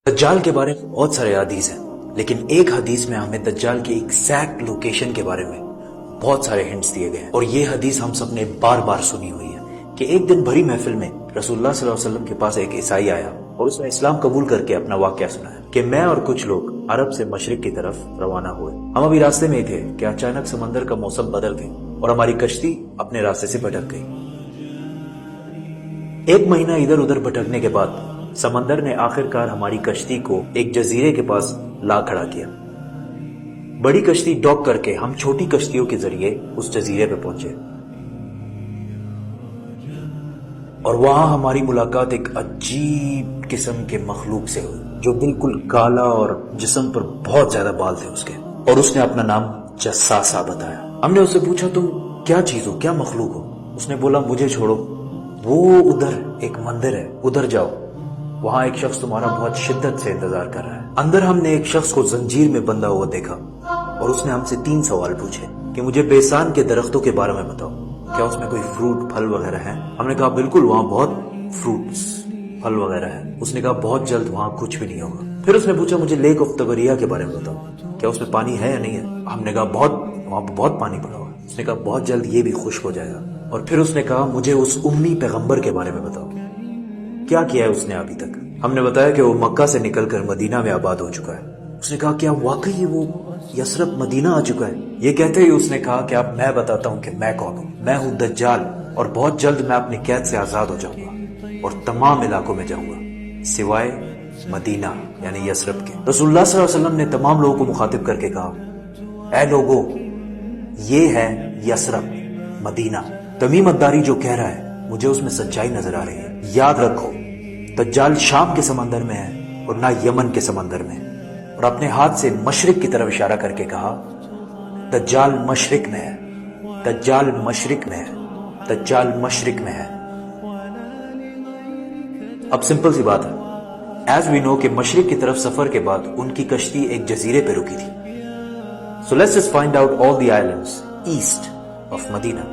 دجال کے بارے میں بہت سارے حدیث ہیں، لیکن ایک حدیث میں ہمیں دجال کی ایگزیکٹ لوکیشن کے بارے میں بہت سارے ہنٹس دیے گئے ہیں، اور یہ حدیث ہم سب نے بار بار سنی ہوئی ہے کہ ایک دن بھری محفل میں رسول اللہ صلی اللہ علیہ وسلم کے پاس ایک عیسائی آیا اور اس نے اسلام قبول کر کے اپنا واقعہ سنایا کہ میں اور کچھ لوگ عرب سے مشرق کی طرف روانہ ہوئے، ہم ابھی راستے میں ہی تھے کہ اچانک سمندر کا موسم بدل گئی اور ہماری کشتی اپنے راستے سے بھٹک گئی۔ ایک مہینہ ادھر ادھر بھٹکنے کے بعد سمندر نے آخر کار ہماری کشتی کو ایک جزیرے کے پاس لا کھڑا کیا۔ بڑی کشتی ڈاک کر کے ہم چھوٹی کشتیوں کے ذریعے اس جزیرے پہ پہنچے، اور وہاں ہماری ملاقات ایک عجیب قسم کے مخلوق سے ہوئی جو بالکل کالا اور جسم پر بہت زیادہ بال تھے اس کے، اور اس نے اپنا نام جساسا بتایا۔ ہم نے اس سے پوچھا تم کیا چیز ہو، کیا مخلوق ہو؟ اس نے بولا مجھے چھوڑو، وہ ادھر ایک مندر ہے، ادھر جاؤ، وہاں ایک شخص تمہارا بہت شدت سے انتظار کر رہا ہے۔ اندر ہم نے ایک شخص کو زنجیر میں بندھا ہوا دیکھا اور اس نے ہم سے 3 سوال پوچھے کہ مجھے بیسان کے درختوں کے بارے میں بتاؤ، کیا اس میں کوئی فروٹ پھل وغیرہ ہے؟ ہم نے کہا بالکل، وہاں بہت فروٹس پھل وغیرہ ہے۔ اس نے کہا بہت جلد وہاں کچھ بھی نہیں ہوگا۔ پھر اس نے پوچھا مجھے لیک آف تبریہ کے بارے میں بتاؤ، کیا اس میں پانی ہے یا نہیں ہے؟ ہم نے کہا وہاں پہ بہت پانی پڑا ہوا ہے۔ اس نے کہا بہت جلد یہ بھی خشک ہو جائے گا۔ اور پھر اس نے کہا مجھے اس امی پیغمبر کے بارے میں بتاؤ، کیا کیا ہے اس نے ابھی تک؟ ہم نے بتایا کہ وہ مکہ سے نکل کر مدینہ میں آباد ہو چکا ہے۔ اس نے کہا کیا واقعی وہ یثرب مدینہ آ چکا ہے؟ یہ کہتے ہی اس نے کہا کہ اب میں بتاتا ہوں کہ میں کون ہوں۔ میں ہوں دجال، اور بہت جلد میں اپنی قید سے آزاد ہو جاؤں گا اور تمام علاقوں میں جاؤں گا سوائے مدینہ یعنی یثرب کے۔ رسول اللہ صلی اللہ علیہ وسلم نے تمام لوگوں کو مخاطب کر کے کہا اے لوگو، یہ ہے یثرب مدینہ۔ تمیم الداری جو کہہ رہا ہے مجھے اس میں سچائی نظر آ رہی ہے۔ یاد رکھو دجال شام کے سمندر میں ہے اور نہ یمن کے سمندر میں۔ اور اپنے ہاتھ سے مشرق کی طرف اشارہ کر کے کہا دجال مشرق میں ہے، دجال مشرق میں ہے، دجال مشرق میں ہے۔ اب سمپل سی بات ہے، ایز وی نو کہ مشرق کی طرف سفر کے بعد ان کی کشتی ایک جزیرے پہ رکی تھی۔ So let's just find out all the islands east of Medina۔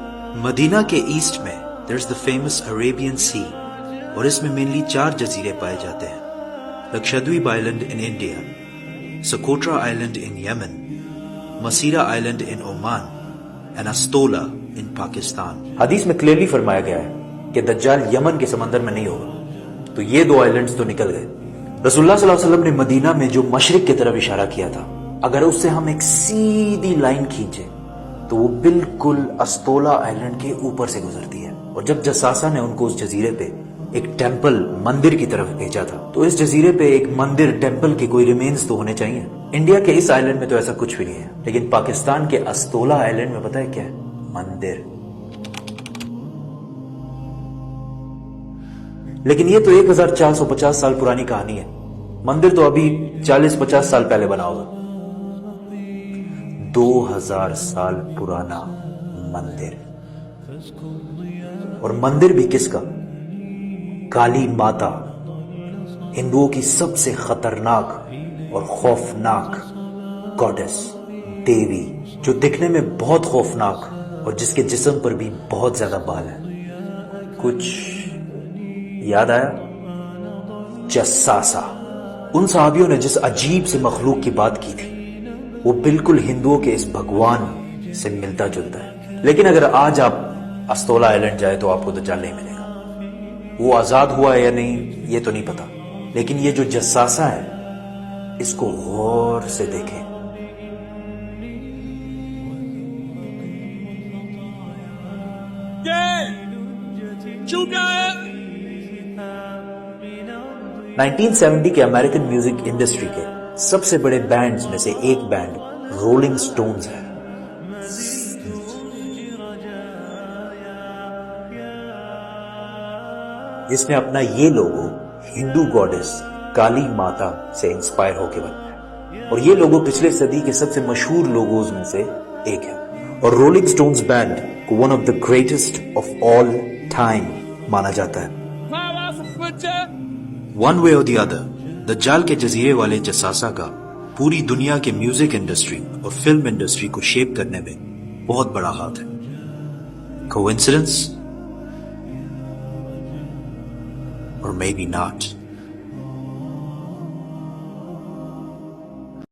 مدینہ کے ایسٹ میں there's the famous Arabian Sea، اور اس میں مینلی 4 جزیرے پائے جاتے ہیں: Lakshadweep island in India, Socotra island in Yemen, Masirah island in Oman, and Astola in Pakistan. حدیث میں کلیئرلی فرمایا گیا ہے کہ دجال یمن کے سمندر میں نہیں ہوگا، تو یہ 2 آئلینڈز تو نکل گئے۔ رسول اللہ صلی اللہ علیہ وسلم نے مدینہ میں جو مشرق کی طرف اشارہ کیا تھا، اگر اس سے ہم ایک سیدھی لائن کھینچے تو وہ بالکل استولا آئلینڈ کے اوپر سے گزرتی ہے۔ اور جب جساسا نے ان کو اس جزیرے پہ ایک ٹیمپل مندر کی طرف بھیجا تھا، تو اس جزیرے پہ ایک مندر ٹیمپل کے کوئی ریمینز تو ہونے چاہیے۔ انڈیا کے اس آئلینڈ میں تو ایسا کچھ بھی نہیں ہے، لیکن پاکستان کے استولا آئلینڈ میں پتہ ہے کیا ہے؟ مندر۔ لیکن یہ تو 1450 سال پرانی کہانی ہے، مندر تو ابھی 40-50 سال پہلے بنا ہوگا۔ 2000 سال پرانا مندر، اور مندر بھی کس کا؟ کالی ماتا، ہندوؤں کی سب سے خطرناک اور خوفناک گاڈس، دیوی، جو دکھنے میں بہت خوفناک اور جس کے جسم پر بھی بہت زیادہ بال ہے۔ کچھ یاد آیا؟ جساسا۔ ان صحابیوں نے جس عجیب سے مخلوق کی بات کی تھی وہ بالکل ہندوؤں کے اس بھگوان سے ملتا جلتا ہے۔ لیکن اگر آج آپ استولا آئلینڈ جائے تو آپ کو دجال نہیں ملے گا۔ وہ آزاد ہوا ہے یا نہیں یہ تو نہیں پتا، لیکن یہ جو جساسا ہے اس کو غور سے دیکھیں۔ چکا ہے 1970 کے امریکن میوزک انڈسٹری کے سب سے بڑے بینڈز میں سے ایک بینڈ رولنگ سٹونز ہے۔ جس نے اپنا یہ لوگو ہندو گاڈس کالی ماتا سے انسپائر ہو کے بنایا ہے، اور یہ لوگو پچھلے صدی کے سب سے مشہور لوگوز میں سے ایک ہے، اور رولنگ سٹونز بینڈ کو one of the greatest of all time مانا جاتا ہے۔ ون وے اور دی ادر، دجال کے جزیرے والے جساسا کا پوری دنیا کے میوزک انڈسٹری اور فلم انڈسٹری کو شیپ کرنے میں بہت بڑا ہاتھ ہے۔ کوئنسیڈنس؟ or maybe not.